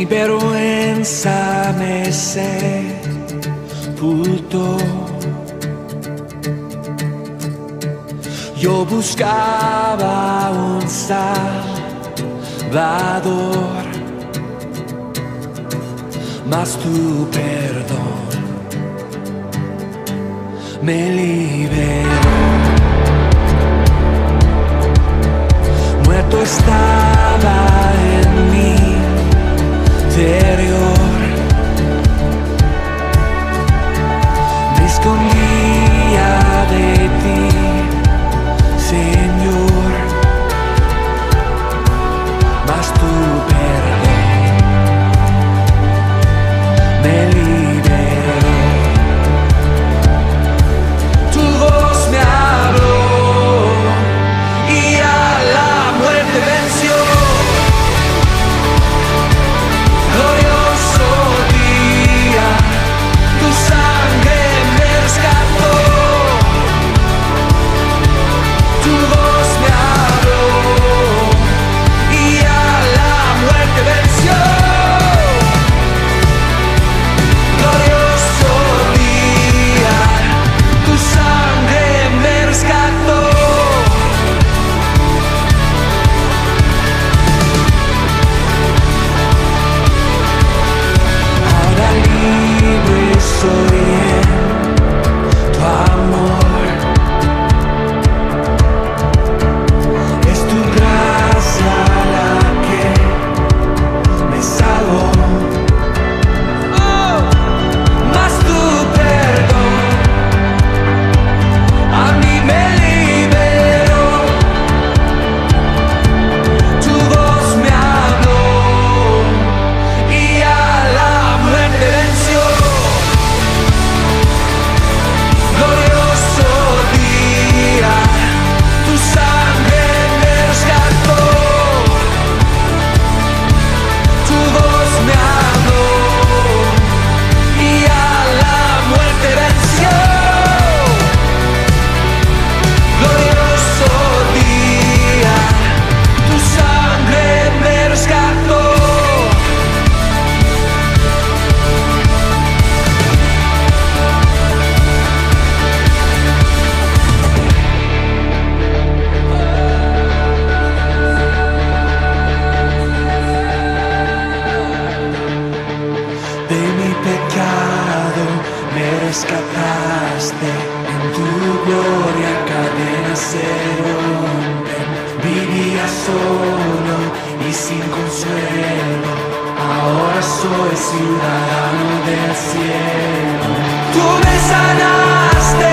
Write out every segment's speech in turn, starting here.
mi vergüenza me sepultó. Yo buscaba un Salvador, mas tu perdón me liberó. Muerto estaba en mi interior, me escondía de ti, Señor, mas tu perdón me liberó. Tu voz me habló y a la muerte venció. Glorioso día, tu sangre me rescató. Tu voz me habló y a la muerte venció. Glorioso día, tu sangre me rescató. Ahora libre soy en tu amor. Es tu gracia la que me salvó. Mas tu perdón a mí me liberó. Tu voz me habló y a la muerte venció. Glorioso día, tu sangre me rescató. Tu voz me habló y a la muerte venció. Glorioso día, tu sangre me rescató. De mi pecado me rescataste, en tu gloria cadenas se rompen. Vivía solo y sin consuelo, ahora soy ciudadano del cielo. Tú me sanaste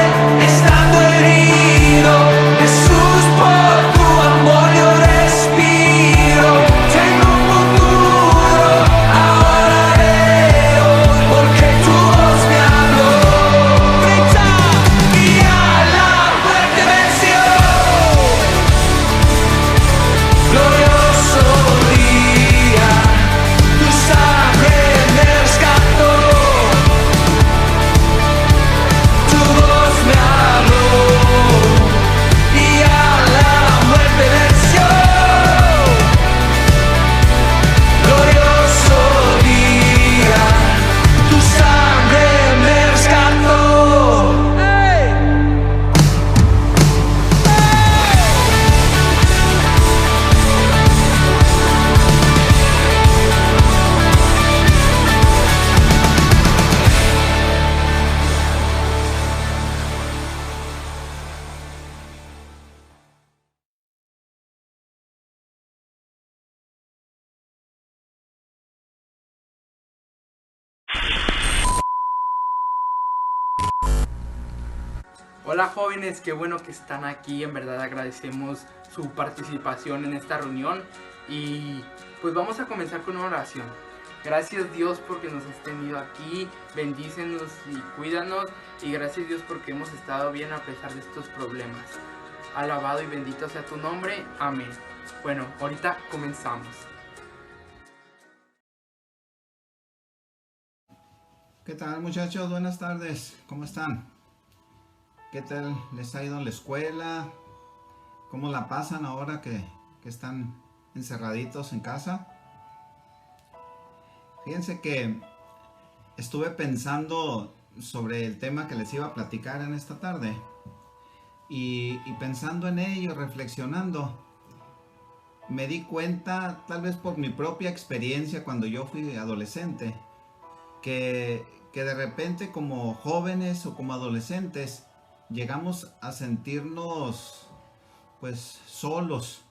estando herido, Jesús, por tu amor yo respiro. Tengo un futuro, ahora veo, porque tu voz me habló. Grita, y a la muerte venció. Glorioso día, tu sangre me rescató. Tu voz me habló y a la muerte venció. Glorioso día, tu sangre me rescató. Hola jóvenes, qué bueno que están aquí, en verdad agradecemos su participación en esta reunión y pues vamos a comenzar con una oración. Gracias Dios porque nos has tenido aquí, bendícenos y cuídanos, y gracias Dios porque hemos estado bien a pesar de estos problemas. Alabado y bendito sea tu nombre, amén. Bueno, ahorita comenzamos. ¿Qué tal, muchachos? Buenas tardes, ¿cómo están? ¿Qué tal les ha ido en la escuela? ¿Cómo la pasan ahora que están encerraditos en casa? Fíjense que estuve pensando sobre el tema que les iba a platicar en esta tarde y pensando en ello, reflexionando, me di cuenta, tal vez por mi propia experiencia cuando yo fui adolescente, que de repente como jóvenes o como adolescentes llegamos a sentirnos pues solos.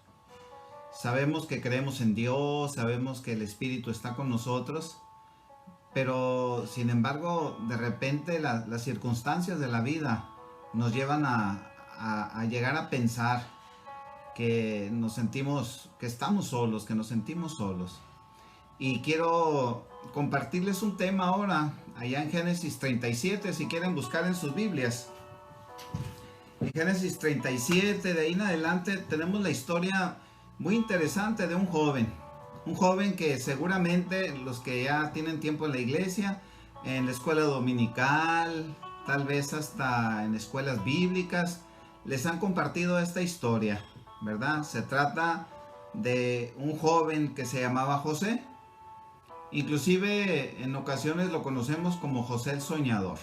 Sabemos que creemos en Dios, sabemos que el Espíritu está con nosotros, pero sin embargo de repente las circunstancias de la vida nos llevan a llegar a pensar que nos sentimos, que estamos solos, que nos sentimos solos. Y quiero compartirles un tema ahora, allá en Génesis 37, si quieren buscar en sus Biblias. En Génesis 37, de ahí en adelante, tenemos la historia muy interesante de un joven que seguramente los que ya tienen tiempo en la iglesia, en la escuela dominical, tal vez hasta en escuelas bíblicas, les han compartido esta historia, ¿verdad? Se trata de un joven que se llamaba José. Inclusive en ocasiones lo conocemos como José el Soñador,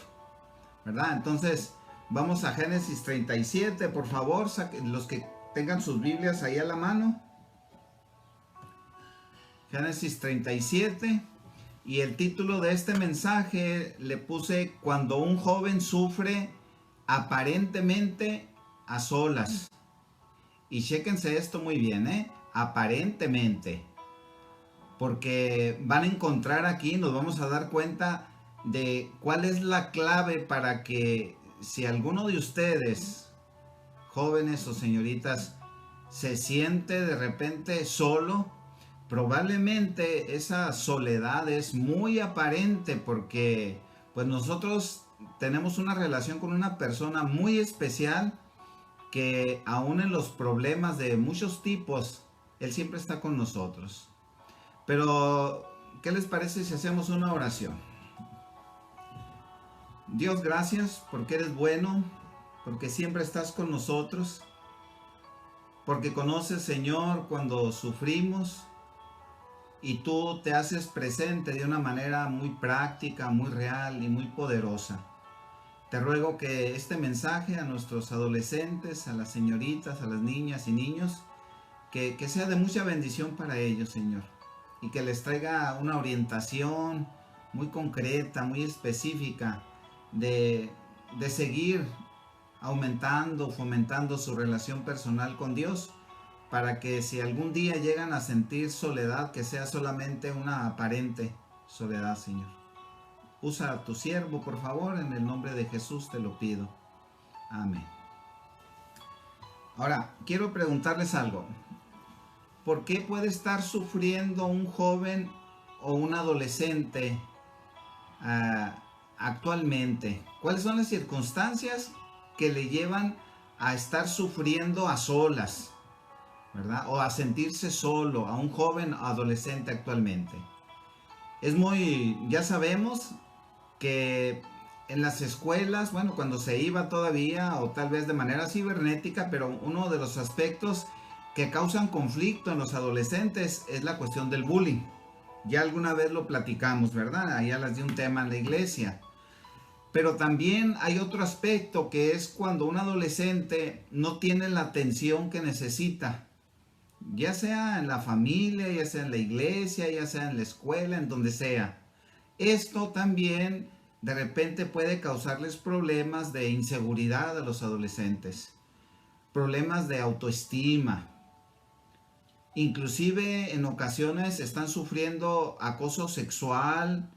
¿verdad? Entonces vamos a Génesis 37, por favor, los que tengan sus Biblias ahí a la mano. Génesis 37, y el título de este mensaje le puse: Cuando un joven sufre aparentemente a solas. Y chéquense esto muy bien, aparentemente. Porque van a encontrar aquí, nos vamos a dar cuenta de cuál es la clave para que si alguno de ustedes, jóvenes o señoritas, se siente de repente solo, probablemente esa soledad es muy aparente porque pues nosotros tenemos una relación con una persona muy especial que aún en los problemas de muchos tipos, Él siempre está con nosotros. Pero, ¿qué les parece si hacemos una oración? Dios, gracias porque eres bueno, porque siempre estás con nosotros, porque conoces, Señor, cuando sufrimos y tú te haces presente de una manera muy práctica, muy real y muy poderosa. Te ruego que este mensaje a nuestros adolescentes, a las señoritas, a las niñas y niños, que sea de mucha bendición para ellos, Señor. Y que les traiga una orientación muy concreta, muy específica de seguir aumentando, fomentando su relación personal con Dios, para que si algún día llegan a sentir soledad, que sea solamente una aparente soledad, Señor. Usa a tu siervo, por favor, en el nombre de Jesús te lo pido. Amén. Ahora, quiero preguntarles algo. ¿Por qué puede estar sufriendo un joven o un adolescente actualmente? ¿Cuáles son las circunstancias que le llevan a estar sufriendo a solas, ¿verdad? O a sentirse solo, a un joven o adolescente actualmente. Ya sabemos que en las escuelas, bueno, cuando se iba todavía, o tal vez de manera cibernética, pero uno de los aspectos que causan conflicto en los adolescentes es la cuestión del bullying. Ya alguna vez lo platicamos, ¿verdad? Allá les di un tema en la iglesia. Pero también hay otro aspecto que es cuando un adolescente no tiene la atención que necesita. Ya sea en la familia, ya sea en la iglesia, ya sea en la escuela, en donde sea. Esto también de repente puede causarles problemas de inseguridad a los adolescentes. Problemas de autoestima. Inclusive en ocasiones están sufriendo acoso sexual,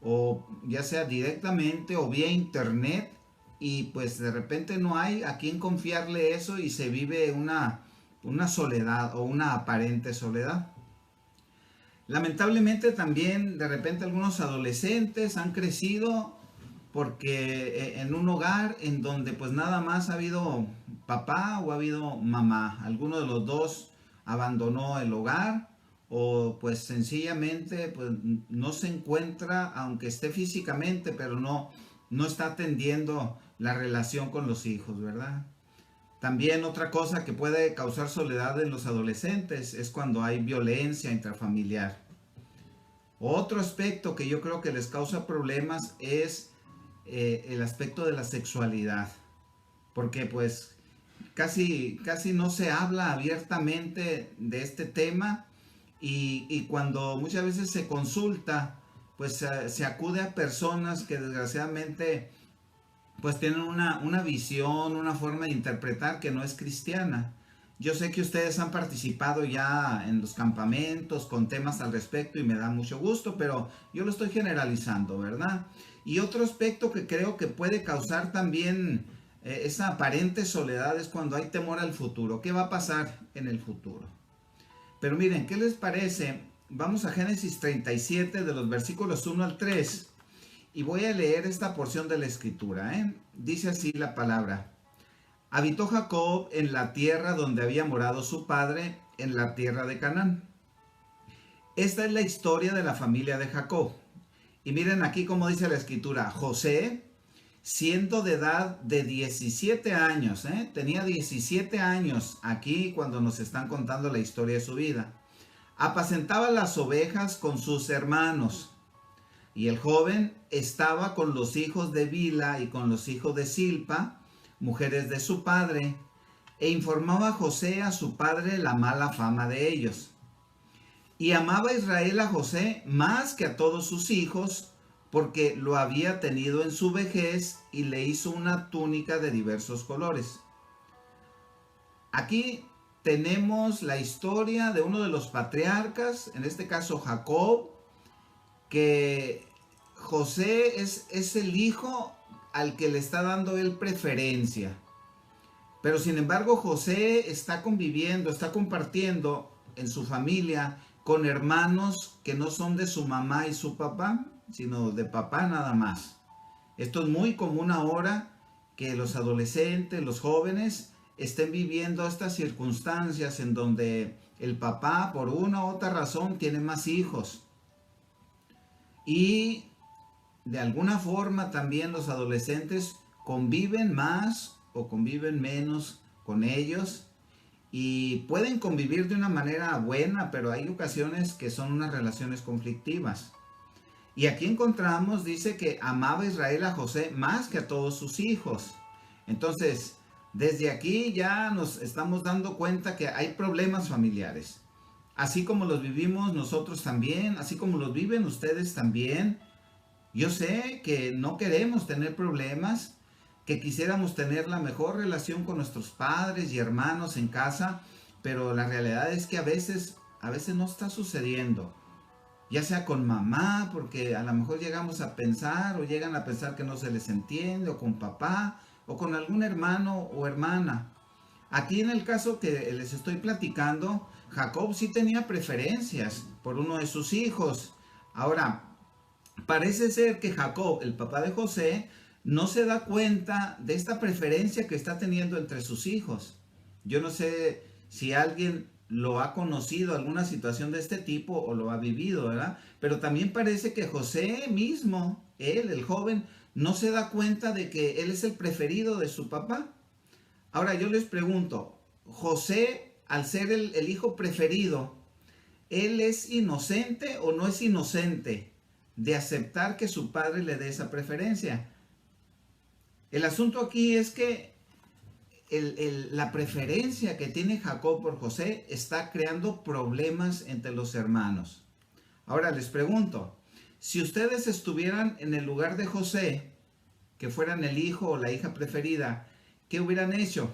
o ya sea directamente o vía internet, y pues de repente no hay a quien confiarle eso y se vive una soledad o una aparente soledad. Lamentablemente también de repente algunos adolescentes han crecido porque en un hogar en donde pues nada más ha habido papá o ha habido mamá. Alguno de los dos abandonó el hogar, o pues sencillamente pues no se encuentra, aunque esté físicamente, pero no está atendiendo la relación con los hijos, ¿verdad? También otra cosa que puede causar soledad en los adolescentes es cuando hay violencia intrafamiliar. Otro aspecto que yo creo que les causa problemas es el aspecto de la sexualidad, porque pues casi no se habla abiertamente de este tema y cuando muchas veces se consulta, pues se acude a personas que desgraciadamente pues tienen una visión, una forma de interpretar que no es cristiana. Yo sé que ustedes han participado ya en los campamentos con temas al respecto y me da mucho gusto, pero yo lo estoy generalizando, ¿verdad? Y otro aspecto que creo que puede causar también esa aparente soledad es cuando hay temor al futuro. ¿Qué va a pasar en el futuro? Pero miren, ¿qué les parece? Vamos a Génesis 37 de los versículos 1 al 3 y voy a leer esta porción de la escritura, ¿eh? Dice así la palabra. Habitó Jacob en la tierra donde había morado su padre, en la tierra de Canaán. Esta es la historia de la familia de Jacob. Y miren aquí cómo dice la escritura. José, siendo de edad de 17 años, tenía 17 años aquí cuando nos están contando la historia de su vida. Apacentaba las ovejas con sus hermanos. Y el joven estaba con los hijos de Bila y con los hijos de Silpa, mujeres de su padre, e informaba a José a su padre la mala fama de ellos. Y amaba Israel a José más que a todos sus hijos, porque lo había tenido en su vejez y le hizo una túnica de diversos colores. Aquí tenemos la historia de uno de los patriarcas, en este caso Jacob, que José es el hijo al que le está dando él preferencia. Pero sin embargo José está conviviendo, está compartiendo en su familia con hermanos que no son de su mamá y su papá, sino de papá nada más. Esto es muy común ahora, que los adolescentes, los jóvenes, estén viviendo estas circunstancias en donde el papá por una u otra razón tiene más hijos. Y de alguna forma también los adolescentes conviven más o conviven menos con ellos y pueden convivir de una manera buena, pero hay ocasiones que son unas relaciones conflictivas. Y aquí encontramos, dice que amaba Israel a José más que a todos sus hijos. Entonces, desde aquí ya nos estamos dando cuenta que hay problemas familiares. Así como los vivimos nosotros también, así como los viven ustedes también. Yo sé que no queremos tener problemas, que quisiéramos tener la mejor relación con nuestros padres y hermanos en casa, pero la realidad es que a veces no está sucediendo. Ya sea con mamá, porque a lo mejor llegamos a pensar o llegan a pensar que no se les entiende, o con papá, o con algún hermano o hermana. Aquí en el caso que les estoy platicando, Jacob sí tenía preferencias por uno de sus hijos. Ahora, parece ser que Jacob, el papá de José, no se da cuenta de esta preferencia que está teniendo entre sus hijos. Yo no sé si alguien lo ha conocido, alguna situación de este tipo, o lo ha vivido, ¿verdad? Pero también parece que José mismo, él, el joven, no se da cuenta de que él es el preferido de su papá. Ahora yo les pregunto, José, al ser el hijo preferido, ¿él es inocente o no es inocente de aceptar que su padre le dé esa preferencia? El asunto aquí es que la preferencia que tiene Jacob por José está creando problemas entre los hermanos. Ahora les pregunto, si ustedes estuvieran en el lugar de José, que fueran el hijo o la hija preferida, ¿qué hubieran hecho?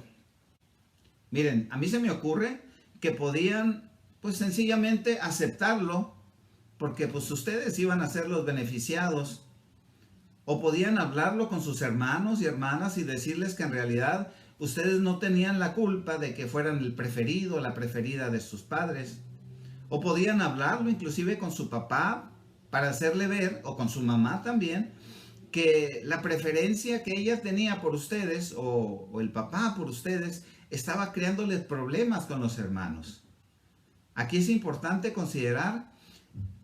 Miren, a mí se me ocurre que podían pues sencillamente aceptarlo, porque pues ustedes iban a ser los beneficiados. O podían hablarlo con sus hermanos y hermanas y decirles que en realidad ustedes no tenían la culpa de que fueran el preferido o la preferida de sus padres. O podían hablarlo inclusive con su papá para hacerle ver, o con su mamá también, que la preferencia que ella tenía por ustedes o el papá por ustedes estaba creándoles problemas con los hermanos. Aquí es importante considerar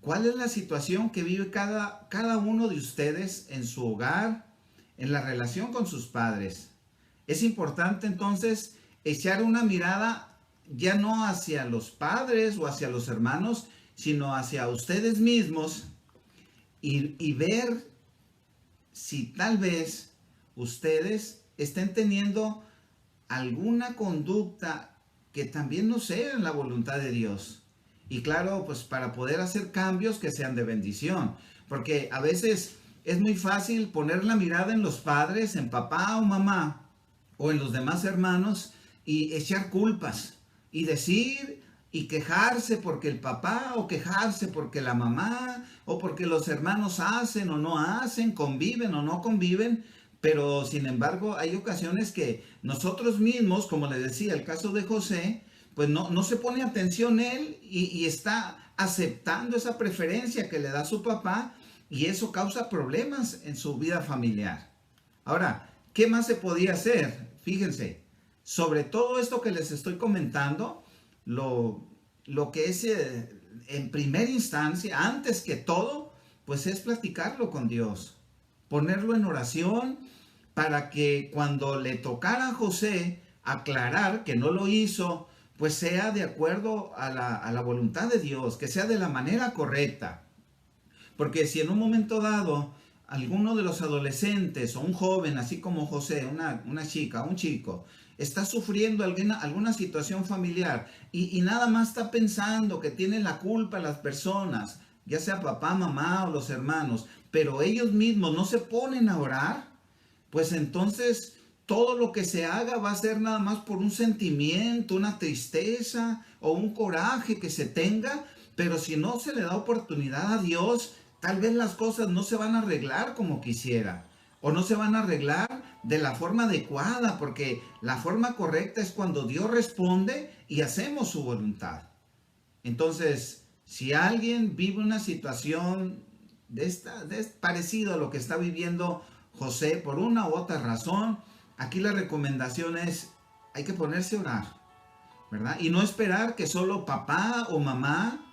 cuál es la situación que vive cada uno de ustedes en su hogar, en la relación con sus padres. Es importante entonces echar una mirada ya no hacia los padres o hacia los hermanos, sino hacia ustedes mismos y ver si tal vez ustedes estén teniendo alguna conducta que también no sea en la voluntad de Dios. Y claro, pues para poder hacer cambios que sean de bendición. Porque a veces es muy fácil poner la mirada en los padres, en papá o mamá, o en los demás hermanos, y echar culpas, y decir y quejarse porque el papá, o quejarse porque la mamá, o porque los hermanos hacen o no hacen, conviven o no conviven. Pero sin embargo hay ocasiones que nosotros mismos, como les decía, el caso de José, pues no se pone atención él y está aceptando esa preferencia que le da su papá, y eso causa problemas en su vida familiar. Ahora, ¿qué más se podía hacer? Fíjense, sobre todo esto que les estoy comentando, lo que es en primera instancia, antes que todo, pues es platicarlo con Dios, ponerlo en oración para que cuando le tocara a José aclarar que no lo hizo, pues sea de acuerdo a la voluntad de Dios, que sea de la manera correcta. Porque si en un momento dado alguno de los adolescentes o un joven, así como José, una chica, un chico, está sufriendo alguna situación familiar y nada más está pensando que tienen la culpa las personas, ya sea papá, mamá o los hermanos, pero ellos mismos no se ponen a orar, pues entonces todo lo que se haga va a ser nada más por un sentimiento, una tristeza o un coraje que se tenga, pero si no se le da oportunidad a Dios, tal vez las cosas no se van a arreglar como quisiera, o no se van a arreglar de la forma adecuada, porque la forma correcta es cuando Dios responde y hacemos su voluntad. Entonces, si alguien vive una situación parecido a lo que está viviendo José por una u otra razón, aquí la recomendación es, hay que ponerse a orar, ¿verdad? Y no esperar que solo papá o mamá,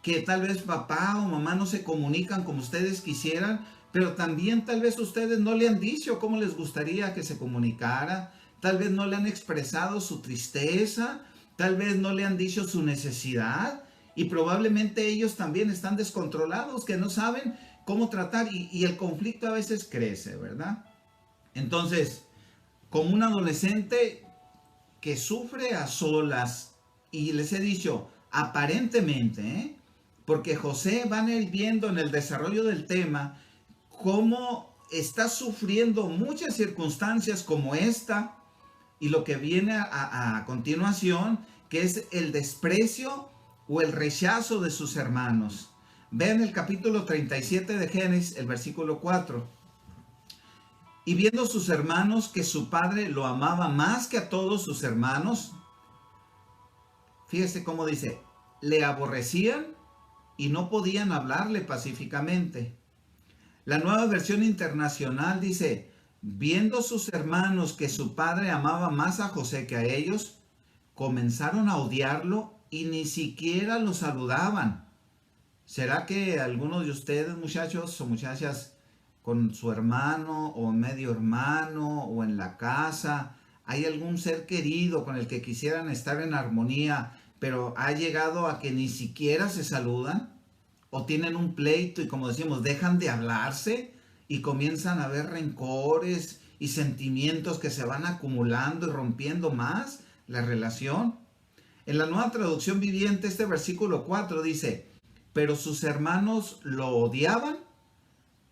que tal vez papá o mamá no se comunican como ustedes quisieran, pero también tal vez ustedes no le han dicho cómo les gustaría que se comunicara, tal vez no le han expresado su tristeza, tal vez no le han dicho su necesidad, y probablemente ellos también están descontrolados, que no saben cómo tratar, y el conflicto a veces crece, ¿verdad? Entonces, como un adolescente que sufre a solas, y les he dicho, aparentemente, porque José van a ir viendo en el desarrollo del tema cómo está sufriendo muchas circunstancias como esta y lo que viene a continuación, que es el desprecio o el rechazo de sus hermanos. Vean el capítulo 37 de Génesis, el versículo 4. Y viendo sus hermanos que su padre lo amaba más que a todos sus hermanos, fíjese cómo dice, le aborrecían y no podían hablarle pacíficamente. La Nueva Versión Internacional dice, viendo sus hermanos que su padre amaba más a José que a ellos, comenzaron a odiarlo y ni siquiera lo saludaban. ¿Será que algunos de ustedes, muchachos o muchachas, con su hermano o medio hermano o en la casa, hay algún ser querido con el que quisieran estar en armonía, pero ha llegado a que ni siquiera se saludan? O tienen un pleito y, como decimos, dejan de hablarse y comienzan a haber rencores y sentimientos que se van acumulando y rompiendo más la relación. En la Nueva Traducción Viviente, este versículo 4 dice, pero sus hermanos lo odiaban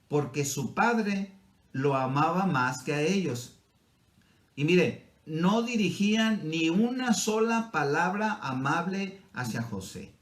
porque su padre lo amaba más que a ellos. Y mire, no dirigían ni una sola palabra amable hacia José.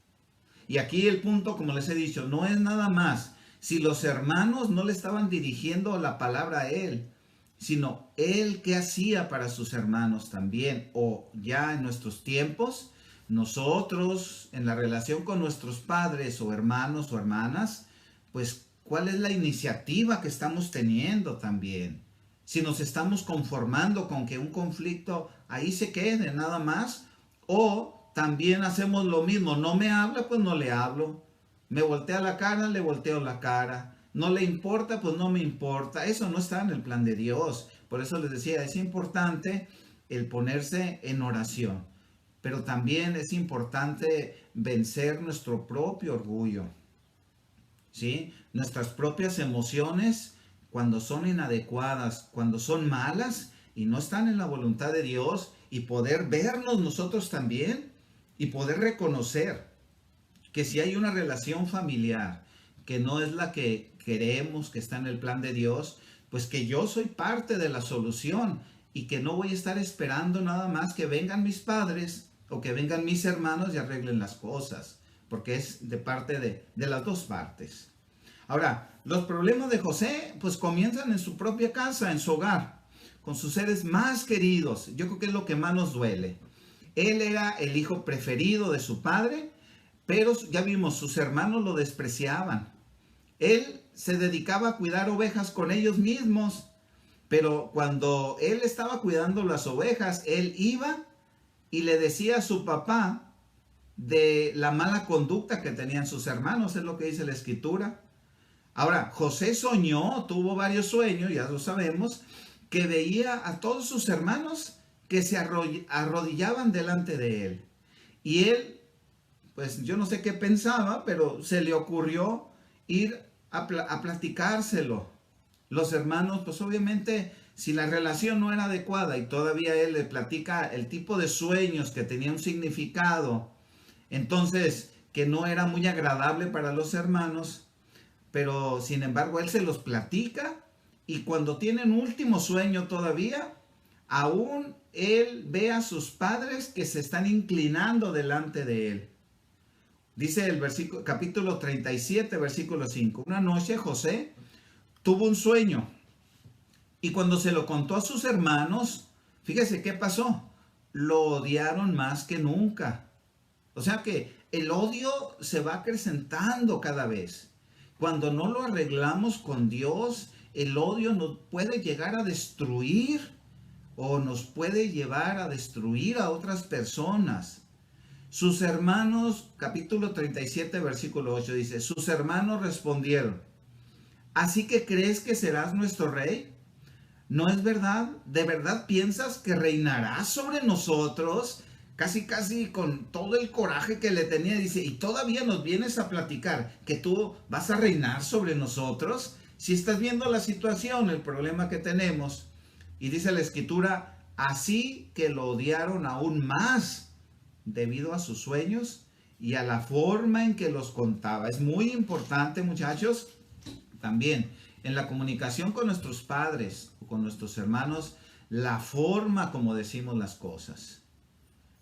Y aquí el punto, como les he dicho, no es nada más si los hermanos no le estaban dirigiendo la palabra a él, sino él qué hacía para sus hermanos también. O ya en nuestros tiempos, nosotros en la relación con nuestros padres o hermanos o hermanas, pues cuál es la iniciativa que estamos teniendo también. Si nos estamos conformando con que un conflicto ahí se quede nada más, o también hacemos lo mismo, no me habla, pues no le hablo. Me voltea la cara, le volteo la cara. No le importa, pues no me importa. Eso no está en el plan de Dios. Por eso les decía, es importante el ponerse en oración. pero también es importante vencer nuestro propio orgullo, ¿sí? Nuestras propias emociones, cuando son inadecuadas, cuando son malas y no están en la voluntad de Dios, y poder vernos nosotros también y poder reconocer que si hay una relación familiar que no es la que queremos, que está en el plan de Dios, pues que yo soy parte de la solución y que no voy a estar esperando nada más que vengan mis padres o que vengan mis hermanos y arreglen las cosas, porque es de parte de las dos partes. Ahora, los problemas de José pues comienzan en su propia casa, en su hogar, con sus seres más queridos. Yo creo que es lo que más nos duele. Él era el hijo preferido de su padre, pero ya vimos, sus hermanos lo despreciaban. Él se dedicaba a cuidar ovejas con ellos mismos, pero cuando él estaba cuidando las ovejas, él iba y le decía a su papá de la mala conducta que tenían sus hermanos, es lo que dice la Escritura. Ahora, José soñó, tuvo varios sueños, ya lo sabemos, que veía a todos sus hermanos que se arrodillaban delante de él. Y él, pues yo no sé qué pensaba, pero se le ocurrió ir a platicárselo. Los hermanos, pues obviamente, si la relación no era adecuada y todavía él le platica el tipo de sueños que tenía un significado, entonces que no era muy agradable para los hermanos, pero sin embargo él se los platica, y cuando tienen último sueño todavía, aún él ve a sus padres que se están inclinando delante de él. Dice el capítulo 37, versículo 5. Una noche José tuvo un sueño, y cuando se lo contó a sus hermanos, fíjese qué pasó. Lo odiaron más que nunca. O sea que el odio se va acrecentando cada vez. Cuando no lo arreglamos con Dios, el odio nos puede llegar a destruir o nos puede llevar a destruir a otras personas. Sus hermanos, capítulo 37, versículo 8, dice, sus hermanos respondieron, ¿así que crees que serás nuestro rey? ¿No es verdad? ¿De verdad piensas que reinarás sobre nosotros? Casi con todo el coraje que le tenía, dice, y todavía nos vienes a platicar que tú vas a reinar sobre nosotros. Si estás viendo la situación, el problema que tenemos, y dice la Escritura, así que lo odiaron aún más debido a sus sueños y a la forma en que los contaba. Es muy importante, muchachos, también en la comunicación con nuestros padres o con nuestros hermanos, la forma como decimos las cosas,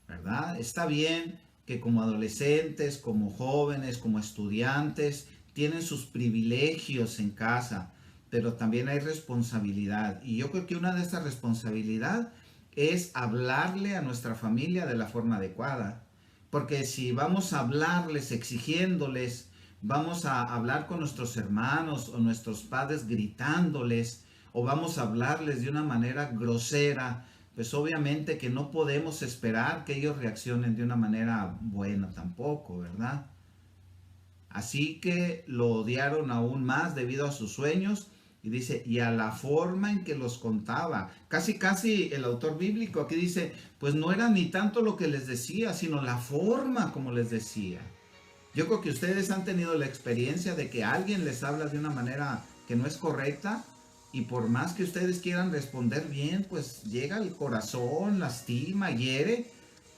¿verdad? Está bien que como adolescentes, como jóvenes, como estudiantes, tienen sus privilegios en casa, pero también hay responsabilidad. Y yo creo que una de estas responsabilidades es hablarle a nuestra familia de la forma adecuada. Porque si vamos a hablarles exigiéndoles, vamos a hablar con nuestros hermanos o nuestros padres gritándoles, o vamos a hablarles de una manera grosera, pues obviamente que no podemos esperar que ellos reaccionen de una manera buena tampoco, ¿verdad? Así que lo odiaron aún más debido a sus sueños, y dice, y a la forma en que los contaba. Casi el autor bíblico aquí dice, pues no era ni tanto lo que les decía, sino la forma como les decía. Yo creo que ustedes han tenido la experiencia de que alguien les habla de una manera que no es correcta, y por más que ustedes quieran responder bien, pues llega al corazón, lastima, hiere.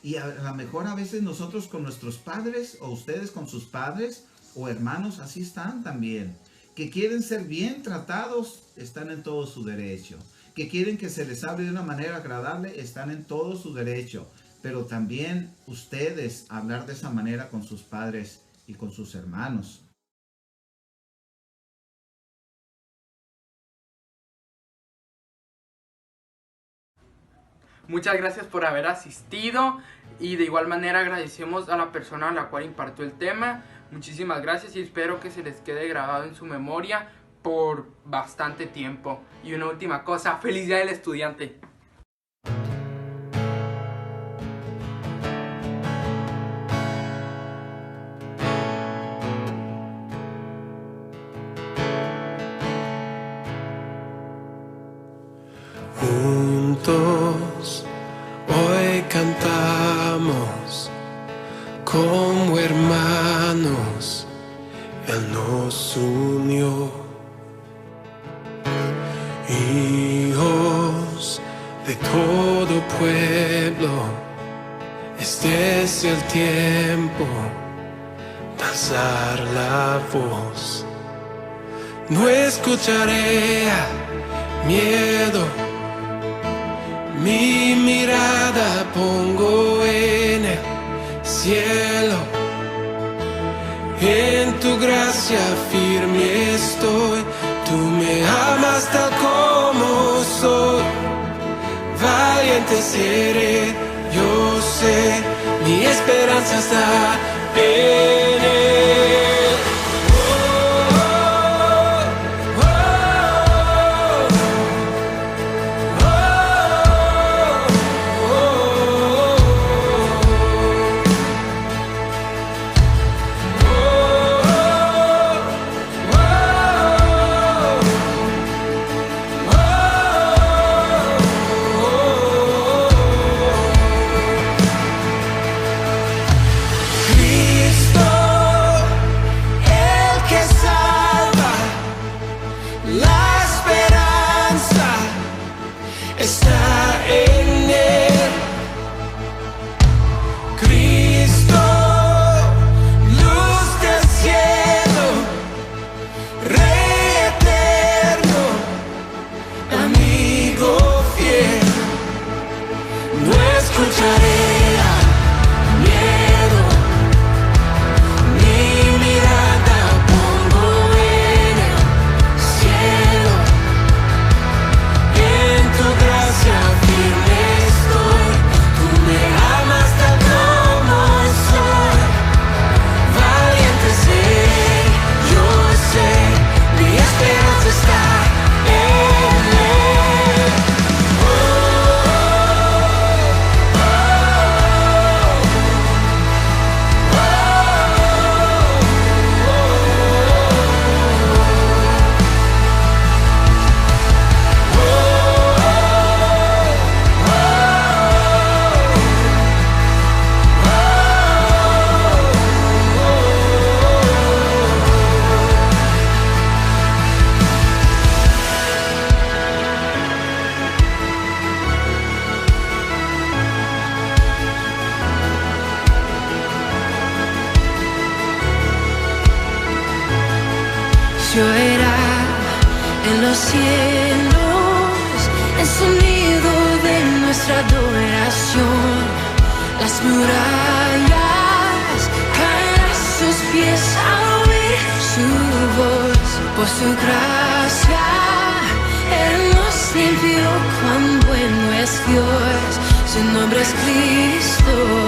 Y a lo mejor a veces nosotros con nuestros padres, o ustedes con sus padres o hermanos, así están también. Que quieren ser bien tratados, están en todo su derecho. Que quieren que se les hable de una manera agradable, están en todo su derecho. Pero también ustedes hablar de esa manera con sus padres y con sus hermanos. Muchas gracias por haber asistido, y de igual manera agradecemos a la persona a la cual impartió el tema. Muchísimas gracias y espero que se les quede grabado en su memoria por bastante tiempo. Y una última cosa, feliz día del estudiante. Juntos hoy cantamos de todo pueblo. Este es el tiempo de alzar la voz. No escucharé miedo, mi mirada pongo en el cielo. En tu gracia firme estoy, tú me amas tal como soy. Valiente seré, yo sé, mi esperanza está en él. Lloverá en los cielos el sonido de nuestra adoración. Las murallas caen a sus pies al oír su voz. Por su gracia Él nos limpió, cuán bueno es Dios. Su nombre es Cristo.